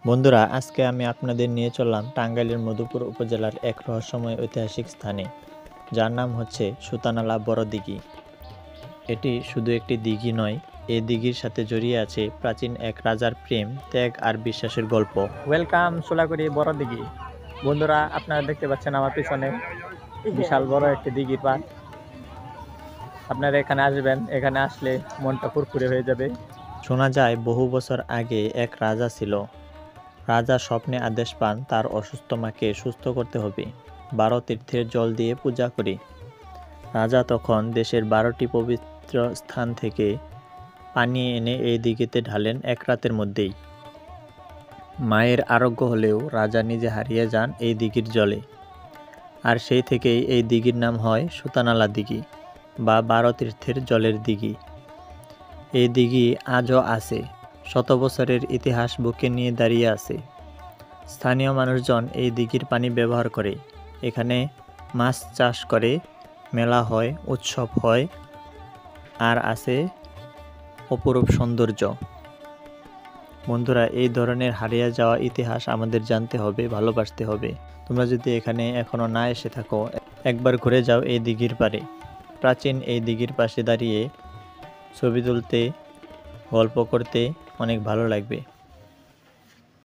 বন্ধুরা, আজকে আমি আপনাদের নিয়ে চললাম টাঙ্গাইলের মধুপুর উপজেলার এক রহস্যময় ঐতিহাসিক স্থানে, যার নাম হচ্ছে সুতানালা বড় দিঘি। এটি শুধু একটি দিঘি নয়, এই দিঘির সাথে জড়িয়ে আছে প্রাচীন এক রাজার প্রেম, ত্যাগ আর বিশ্বাসের গল্প। ওয়েলকাম সোলাগুড়ি বড় দিঘি। বন্ধুরা, আপনারা দেখতে পাচ্ছেন আমার পিছনে বিশাল বড় একটি দিঘির পাড়। আপনারা এখানে আসবেন, এখানে আসলে মনটা ফুরফুরে হয়ে যাবে। শোনা যায় বহু বছর আগে এক রাজা ছিল। রাজা স্বপ্নে আদেশ পান তার অসুস্থ মাকে সুস্থ করতে হবে। 12 তীর্থের জল দিয়ে পূজা করি। রাজা তখন দেশের 12টি পবিত্র স্থান থেকে পানি এনে এই দিঘিতে ঢালেন এক রাতের মধ্যেই। মায়ের আরোগ্য হলেও রাজা নিজে হারিয়ে যান এই দিঘির জলে। আর সেই থেকেই এই দিঘির নাম হয় সুতানালা দিঘি বা 12 তীর্থের জলের দিঘি। এই দিঘি আজও আছে, শত বছরের ইতিহাস বুকে নিয়ে দাঁড়িয়ে আছে। স্থানীয় মানুষজন এই দিঘির পানি ব্যবহার করে, এখানে মাছ চাষ করে, মেলা হয়, উৎসব হয়, আর আছে অপরূপ সৌন্দর্য। বন্ধুরা, এই ধরনের হারিয়ে যাওয়া ইতিহাস আমাদের জানতে হবে, ভালোবাসতে হবে। তোমরা যদি এখানে এখনো না এসে থাকো, একবার ঘুরে যাও এই দিঘির পাড়ে। প্রাচীন এই দিঘির পাশে দাঁড়িয়ে ছবি তুলতে, গল্প করতে অনেক ভালো লাগবে।